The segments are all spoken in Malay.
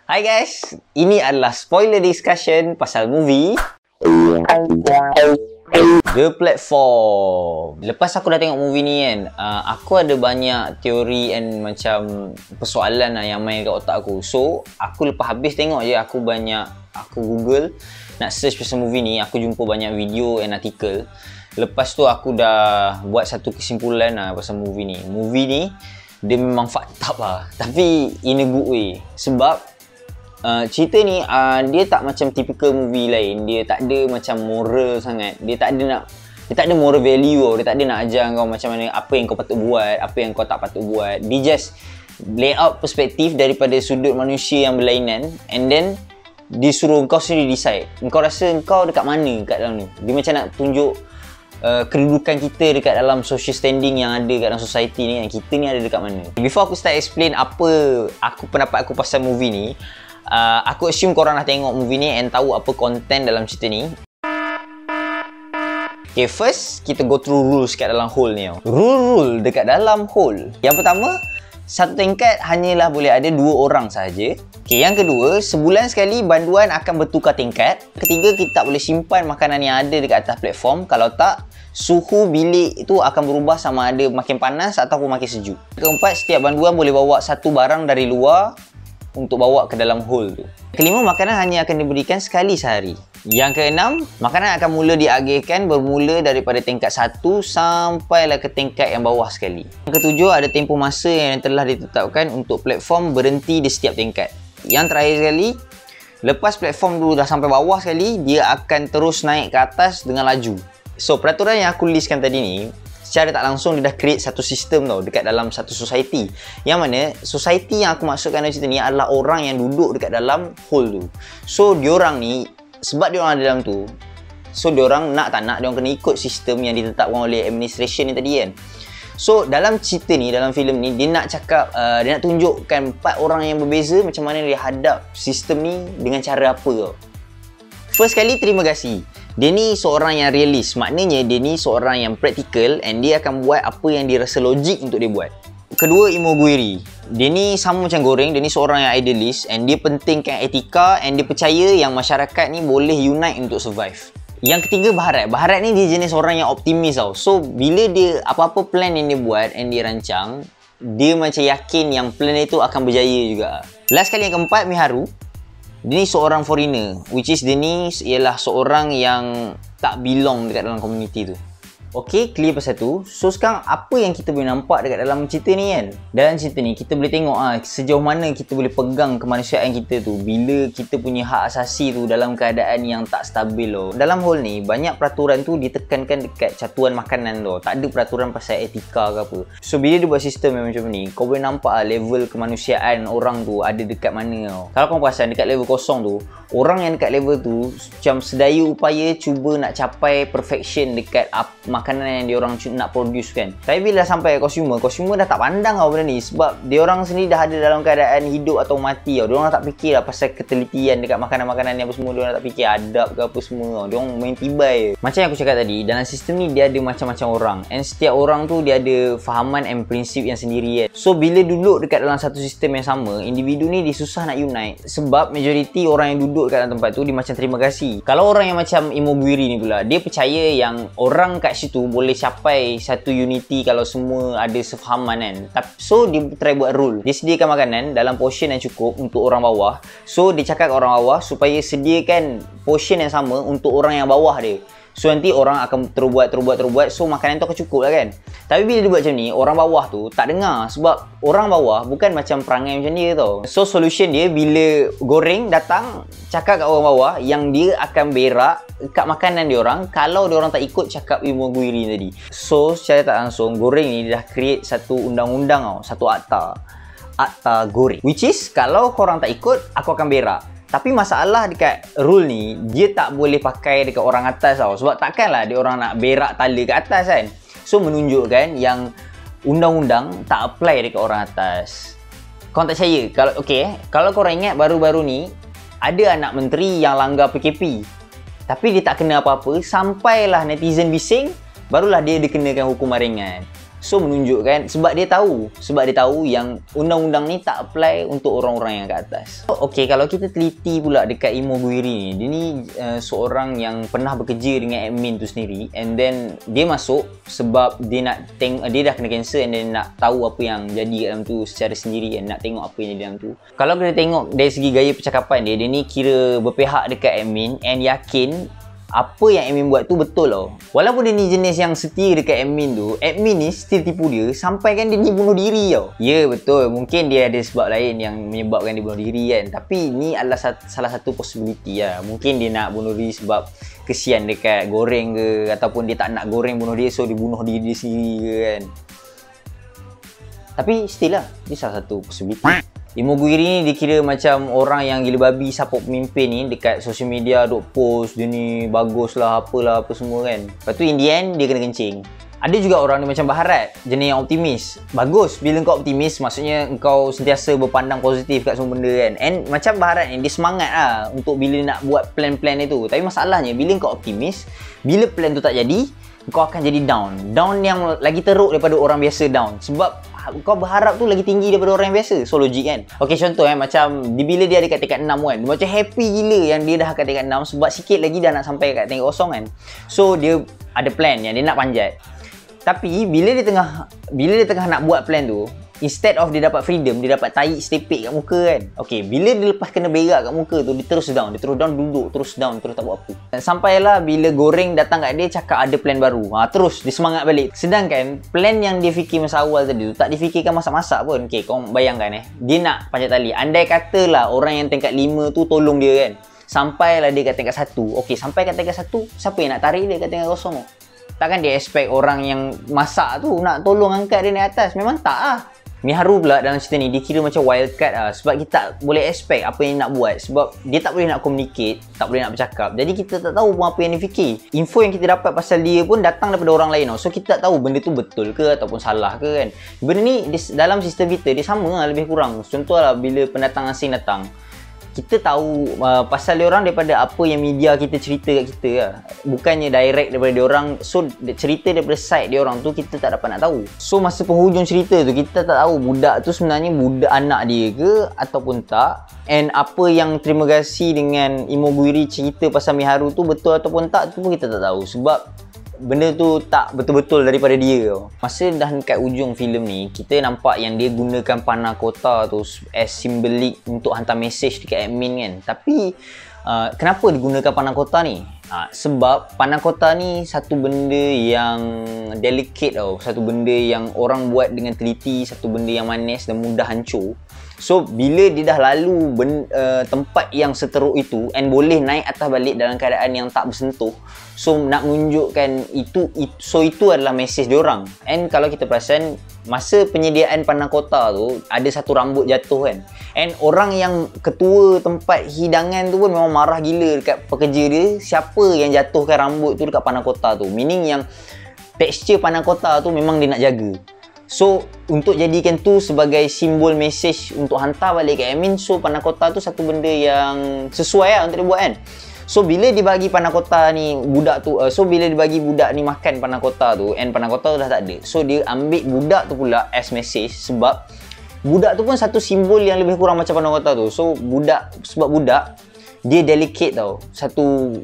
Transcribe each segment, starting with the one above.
Hai guys, ini adalah spoiler discussion pasal movie The Platform. Lepas aku dah tengok movie ni kan, aku ada banyak teori and macam persoalan lah yang main kat otak aku. So, aku lepas habis tengok je, aku Google nak search pasal movie ni. Aku jumpa banyak video and artikel. Lepas tu aku dah buat satu kesimpulan lah pasal movie ni. Movie ni dia memang fucked up lah, tapi in a good way. Sebab cerita ni dia tak macam typical movie lain. Dia tak ada macam moral sangat. Dia tak ada moral value tau. Dia tak ada nak ajar kau macam mana, apa yang kau patut buat, apa yang kau tak patut buat. Dia just lay out perspektif daripada sudut manusia yang berlainan, and then dia suruh kau sendiri decide. Kau rasa kau dekat mana kat dalam ni. Dia macam nak tunjuk kedudukan kita dekat dalam social standing yang ada kat dalam society ni, yang kita ni ada dekat mana. Before aku start explain apa pendapat aku pasal movie ni, aku assume korang dah tengok movie ni and tahu apa content dalam cerita ni. Okay, first kita go through rules kat dalam hole ni. Rule dekat dalam hole. Yang pertama, satu tingkat hanyalah boleh ada 2 orang sahaja. Okay, yang kedua, sebulan sekali banduan akan bertukar tingkat. Ketiga, kita tak boleh simpan makanan yang ada dekat atas platform. Kalau tak, suhu bilik itu akan berubah sama ada makin panas ataupun makin sejuk. Keempat, setiap banduan boleh bawa satu barang dari luar untuk bawa ke dalam hole tu. Kelima, makanan hanya akan diberikan sekali sehari. Yang keenam, makanan akan mula diagihkan bermula daripada tingkat 1 sampailah ke tingkat yang bawah sekali. Yang ketujuh, ada tempoh masa yang telah ditetapkan untuk platform berhenti di setiap tingkat. Yang terakhir sekali, lepas platform tu dah sampai bawah sekali, dia akan terus naik ke atas dengan laju. So, peraturan yang aku listkan tadi ni, secara tak langsung dia dah create satu sistem tau dekat dalam satu society. Yang mana society yang aku maksudkan dalam cerita ni adalah orang yang duduk dekat dalam hole tu. So diorang ni, sebab diorang ada dalam tu, so diorang nak tak nak, diorang kena ikut sistem yang ditetapkan oleh administration ni tadi kan. So dalam cerita ni, dalam filem ni, dia nak cakap, dia nak tunjukkan 4 orang yang berbeza macam mana dia hadap sistem ni dengan cara apa tau. First kali, terima kasih. Dia ni seorang yang realis. Maknanya dia ni seorang yang praktikal and dia akan buat apa yang dia rasa logik untuk dia buat. Kedua, Imoguri. Dia ni sama macam Goreng. Dia ni seorang yang idealist and dia pentingkan etika and dia percaya yang masyarakat ni boleh unite untuk survive. Yang ketiga, Baharat. Baharat ni dia jenis orang yang optimis tau. So, bila dia apa-apa plan yang dia buat and dia rancang, dia macam yakin yang plan itu akan berjaya juga. Last kali, yang keempat, Miharu. Dia ni seorang foreigner, which is dia ni ialah seorang yang tak belong dekat dalam komuniti tu. Okay, clear pasal tu. So sekarang apa yang kita boleh nampak dekat dalam cerita ni kan? Dalam cerita ni kita boleh tengok sejauh mana kita boleh pegang kemanusiaan kita tu bila kita punya hak asasi tu dalam keadaan yang tak stabil loh. Dalam hole ni banyak peraturan tu ditekankan dekat catuan makanan tu. Tak ada peraturan pasal etika ke apa. So bila dia buat sistem yang macam ni, kau boleh nampak level kemanusiaan orang tu ada dekat mana tau. Kalau kau perasan dekat level kosong tu, orang yang dekat level tu macam sedaya upaya cuba nak capai perfection dekat makanan yang diorang nak produce kan. Tapi bila sampai consumer dah tak pandang tau benda ni. Sebab diorang sendiri dah ada dalam keadaan hidup atau mati tau. Diorang tak fikir lah pasal ketelitian dekat makanan-makanan ni apa semua. Diorang tak fikir adab ke apa semua tau. Diorang main tibai je. Macam yang aku cakap tadi, dalam sistem ni dia ada macam-macam orang. And setiap orang tu dia ada fahaman and prinsip yang sendiri kan. So bila duduk dekat dalam satu sistem yang sama, individu ni dia susah nak unite. Sebab majoriti orang yang duduk dekat dalam tempat tu dia macam terima kasih. Kalau orang yang macam Imoguri ni pula, dia percaya yang orang kat situ boleh capai satu unity kalau semua ada sefahaman kan. So dia try buat rule. Dia sediakan makanan dalam portion yang cukup untuk orang bawah. So dia cakap ke orang bawah supaya sediakan portion yang sama untuk orang yang bawah dia. So nanti orang akan terbuat. So makanan tu akan cukup lah kan. Tapi bila dia buat macam ni, orang bawah tu tak dengar. Sebab orang bawah bukan macam perangai macam dia tau. So solution dia bila Goreng datang cakap kat orang bawah yang dia akan berak kat makanan diorang kalau diorang tak ikut cakap Imoguri tadi. So secara tak langsung Goreng ni dah create satu undang-undang tau. Satu akta Goreng. Which is kalau korang tak ikut, aku akan berak. Tapi masalah dekat rule ni, dia tak boleh pakai dekat orang atas tau. Sebab takkanlah dia orang nak berak tala kat atas kan. So menunjukkan yang undang-undang tak apply dekat orang atas. Korang tak percaya? Kalau korang ingat baru-baru ni ada anak menteri yang langgar PKP. Tapi dia tak kena apa-apa, sampailah netizen bising, barulah dia dikenakan hukuman ringan. So menunjukkan sebab dia tahu yang undang-undang ni tak apply untuk orang-orang yang kat atas. Okey, kalau kita teliti pula dekat Imoguri ni, dia ni seorang yang pernah bekerja dengan admin tu sendiri, and then dia masuk sebab dia nak dia dah kena cancel and then nak tahu apa yang jadi kat dalam tu secara sendiri, and nak tengok apa yang jadi dalam tu. Kalau kita tengok dari segi gaya percakapan dia ni kira berpihak dekat admin and yakin apa yang admin buat tu betul tau. Walaupun dia ni jenis yang setia dekat admin tu, admin ni still tipu dia sampaikan dia ni bunuh diri tau. Ya betul, mungkin dia ada sebab lain yang menyebabkan dia bunuh diri kan. Tapi ni adalah salah satu possibility lah. Mungkin dia nak bunuh diri sebab kesian dekat goreng ke, ataupun dia tak nak goreng bunuh dia, so dia bunuh diri dia sendiri ke kan. Tapi still lah, dia salah satu possibility. Imoguri ni dikira macam orang yang gila babi support pemimpin ni dekat social media, duk post dia ni bagus lah apalah apa semua kan. Lepas tu in the end dia kena kencing. Ada juga orang ni macam Baharat, jenis yang optimis. Bagus bila kau optimis, maksudnya kau sentiasa berpandang positif kat semua benda kan. And macam Baharat ni dia semangat lah untuk bila nak buat plan-plan itu. Tapi masalahnya bila kau optimis, bila plan tu tak jadi, kau akan jadi down. Down yang lagi teruk daripada orang biasa down. Sebab kau berharap tu lagi tinggi daripada orang yang biasa. So logik kan. Okay, contoh macam bila dia ada kat tingkat 6 kan, dia macam happy gila yang dia dah kat tingkat 6 sebab sikit lagi dah nak sampai kat tingkat 0 kan. So dia ada plan yang dia nak panjat. Tapi bila dia tengah nak buat plan tu, instead of dia dapat freedom, dia dapat tahi stepek kat muka kan. Okay, bila dia lepas kena berak kat muka tu, dia terus down, duduk, terus down, terus tak buat apa. Dan sampailah bila goreng datang kat dia cakap ada plan baru. Terus dia semangat balik. Sedangkan plan yang dia fikir masa awal tadi tu tak difikirkan masak-masak pun. Okay, kau bayangkan dia nak panjat tali. Andai katalah orang yang tingkat 5 tu tolong dia kan. Sampailah dia kat tingkat 1. Okay, sampai kat tingkat 1, siapa yang nak tarik dia kat tingkat 0 tu? Takkan dia expect orang yang masak tu nak tolong angkat dia naik atas? Memang tak lah. Miharu pula dalam cerita ni dia kira macam wildcard lah. Sebab kita tak boleh expect apa yang nak buat. Sebab dia tak boleh nak communicate, tak boleh nak bercakap. Jadi kita tak tahu pun apa yang dia fikir. Info yang kita dapat pasal dia pun datang daripada orang lain tau. So kita tak tahu benda tu betul ke ataupun salah ke kan. Benda ni dalam sistem kita dia sama lah lebih kurang. Contohlah bila pendatang asing datang, kita tahu pasal dia orang daripada apa yang media kita cerita kat kita lah. Bukannya direct daripada dia orang. So cerita daripada side dia orang tu kita tak dapat nak tahu. So masa penghujung cerita tu kita tak tahu budak tu sebenarnya budak anak dia ke ataupun tak. And apa yang terima kasih dengan Imoguri cerita pasal Miharu tu betul ataupun tak, tu pun kita tak tahu. Sebab benda tu tak betul-betul daripada dia tau. Masa dah dekat ujung filem ni, kita nampak yang dia gunakan panah kota tu as simbolik untuk hantar mesej dekat admin kan. Tapi kenapa digunakan panah kota ni? Sebab panah kota ni satu benda yang delicate tau. Satu benda yang orang buat dengan teliti, satu benda yang manis dan mudah hancur. So bila dia dah lalu tempat yang seteruk itu and boleh naik atas balik dalam keadaan yang tak bersentuh, so nak menunjukkan itu adalah mesej dia orang. And kalau kita perasan masa penyediaan panah kota tu ada satu rambut jatuh kan. And orang yang ketua tempat hidangan tu pun memang marah gila dekat pekerja dia, siapa yang jatuhkan rambut tu dekat panah kota tu. Meaning yang tekstur panah kota tu memang dia nak jaga. So untuk jadikan tu sebagai simbol mesej untuk hantar balik ke admin, so panah kota tu satu benda yang sesuai lah untuk dia buat kan. So bila dibagi panah kota ni budak tu, so bila dibagi budak ni makan panah kota tu and panah kota tu dah tak ada, so dia ambil budak tu pula as message. Sebab budak tu pun satu simbol yang lebih kurang macam panah kota tu. So sebab budak dia delicate tau. Satu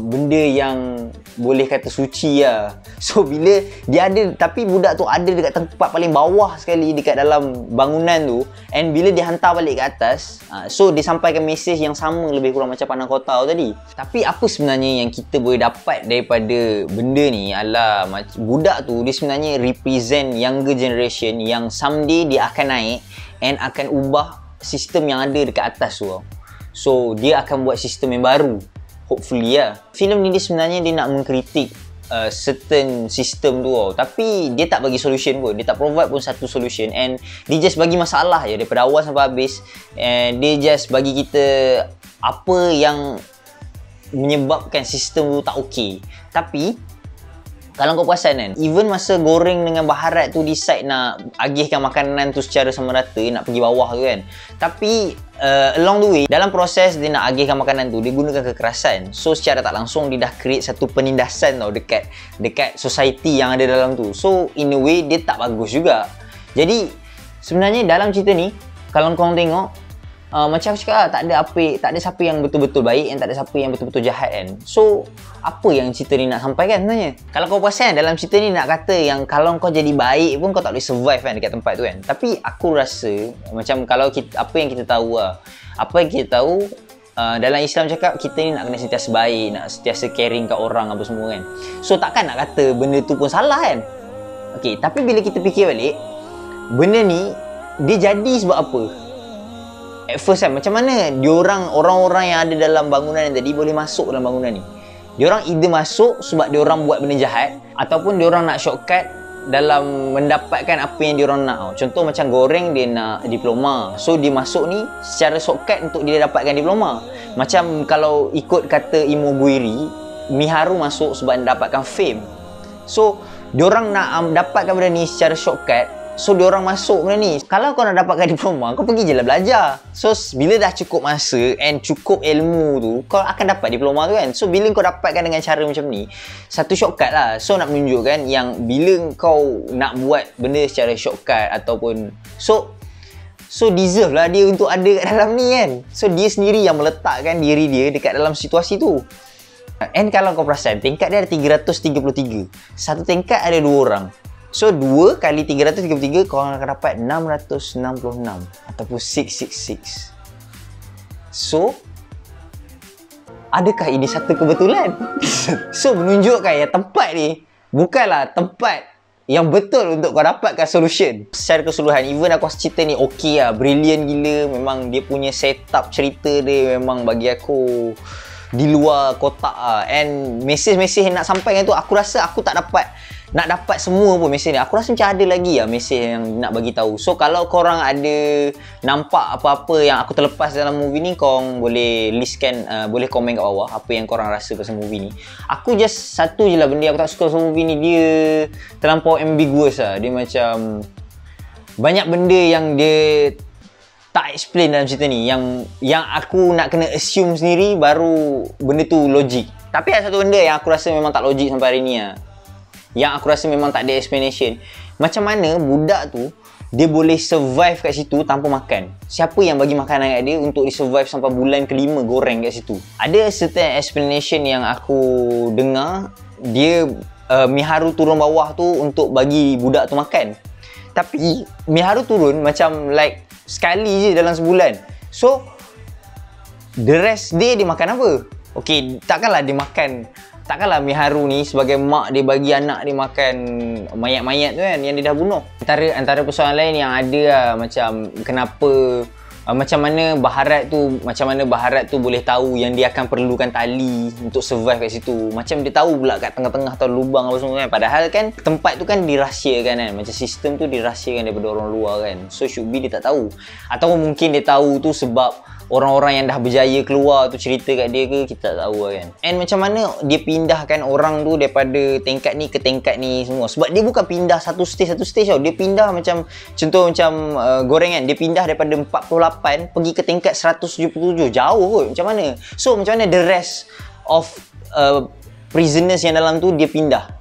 benda yang boleh kata suci lah. So bila dia ada, tapi budak tu ada dekat tempat paling bawah sekali dekat dalam bangunan tu, and bila dia hantar balik ke atas, so dia sampaikan mesej yang sama lebih kurang macam panah kota tadi. Tapi apa sebenarnya yang kita boleh dapat daripada benda ni adalah budak tu dia sebenarnya represent younger generation yang someday dia akan naik and akan ubah sistem yang ada dekat atas tu. So dia akan buat sistem yang baru, hopefully lah. Filem ni dia sebenarnya dia nak mengkritik certain sistem tu tau. Tapi dia tak bagi solution pun. Dia tak provide pun satu solution. And dia just bagi masalah je daripada awal sampai habis. And dia just bagi kita apa yang menyebabkan sistem tu tak okey. Tapi Kalau kau perasan kan, even masa Goreng dengan Baharat tu decide nak agihkan makanan tu secara sama rata, nak pergi bawah tu kan. Tapi along the way, dalam proses dia nak agihkan makanan tu, dia gunakan kekerasan. So secara tak langsung dia dah create satu penindasan tau dekat society yang ada dalam tu. So in a way dia tak bagus juga. Jadi sebenarnya dalam cerita ni, kalau korang tengok, macam aku cakap lah, tak ada siapa yang betul-betul baik, dan tak ada siapa yang betul-betul jahat kan. So apa yang cerita ni nak sampaikan sebenarnya? Kalau kau perasan dalam cerita ni nak kata yang kalau kau jadi baik pun kau tak boleh survive kan dekat tempat tu kan. Tapi aku rasa macam kalau kita, apa yang kita tahu dalam Islam cakap kita ni nak kena sentiasa baik, nak sentiasa caring kat orang apa semua kan. So takkan nak kata benda tu pun salah kan. Okay, tapi bila kita fikir balik, benda ni dia jadi sebab apa? At first kan, macam mana orang-orang yang ada dalam bangunan ni tadi boleh masuk dalam bangunan ni? Diorang either masuk sebab diorang buat benda jahat, ataupun diorang nak shortcut dalam mendapatkan apa yang diorang nak. Contoh macam Goreng, dia nak diploma. So dia masuk ni secara shortcut untuk dia dapatkan diploma. Macam kalau ikut kata Imogiri, Miharu masuk sebab dia dapatkan fame. So diorang nak dapatkan benda ni secara shortcut. So diorang masuk benda ni. Kalau kau nak dapatkan diploma, kau pergi je lah belajar. So bila dah cukup masa and cukup ilmu tu, kau akan dapat diploma tu kan. So bila kau dapatkan dengan cara macam ni, satu shortcut lah. So nak menunjukkan yang bila kau nak buat benda secara shortcut ataupun So deserve lah dia untuk ada kat dalam ni kan. So dia sendiri yang meletakkan diri dia dekat dalam situasi tu. And kalau kau perasan, tingkat dia ada 333. Satu tingkat ada 2 orang. So 2 kali 333 korang akan dapat 666 ataupun 666. So adakah ini satu kebetulan? So menunjukkan yang tempat ni bukanlah tempat yang betul untuk kau dapatkan solution. Secara keseluruhan, even aku cerita ni okey lah, brilliant gila. Memang dia punya setup cerita dia memang bagi aku di luar kotak lah. And mesej-mesej yang nak sampaikan tu, aku rasa aku tak dapat semua pun mesej ni. Aku rasa macam ada lagi lah mesej yang nak bagi tahu. So kalau korang ada nampak apa-apa yang aku terlepas dalam movie ni, korang boleh listkan, boleh komen kat bawah apa yang korang rasa pasal movie ni. Aku just satu je lah benda aku tak suka pasal movie ni, dia terlampau ambiguous lah. Dia macam banyak benda yang dia tak explain dalam cerita ni, yang aku nak kena assume sendiri baru benda tu logik. Tapi ada satu benda yang aku rasa memang tak logik sampai hari ni lah, yang aku rasa memang tak ada explanation. Macam mana budak tu dia boleh survive kat situ tanpa makan? Siapa yang bagi makanan kat dia untuk dia survive sampai bulan ke-5 Goreng kat situ? Ada certain explanation yang aku dengar, dia Miharu turun bawah tu untuk bagi budak tu makan. Tapi Miharu turun macam like sekali je dalam sebulan. So the rest day dia makan apa? Okay, takkanlah Miharu ni sebagai mak dia bagi anak dia makan mayat-mayat tu kan yang dia dah bunuh. Antara persoalan lain yang ada lah, macam kenapa macam mana Baharat tu boleh tahu yang dia akan perlukan tali untuk survive kat situ. Macam dia tahu pula kat tengah-tengah tu lubang apa semua kan. Padahal kan tempat tu kan dirahsiakan kan. Macam sistem tu dirahsiakan daripada orang luar kan. So should be dia tak tahu. Atau mungkin dia tahu tu sebab orang-orang yang dah berjaya keluar tu cerita kat dia ke, kita tak tahu kan. And macam mana dia pindahkan orang tu daripada tingkat ni ke tingkat ni semua. Sebab dia bukan pindah satu stage tau. Dia pindah macam, contoh macam Goreng kan, dia pindah daripada 48 pergi ke tingkat 177. Jauh kot. Macam mana? So macam mana the rest of prisoners yang dalam tu dia pindah?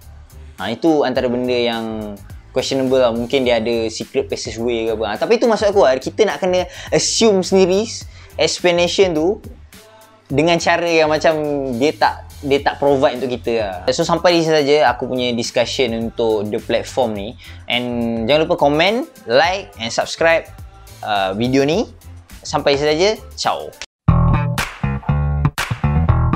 Itu antara benda yang questionable lah. Mungkin dia ada secret passageway ke apa. Tapi itu maksud aku lah, kita nak kena assume sendiri explanation tu dengan cara yang macam dia tak provide untuk kita lah. So sampai di sini saja aku punya discussion untuk the platform ni. And jangan lupa komen, like and subscribe video ni. Sampai di sini saja. Ciao.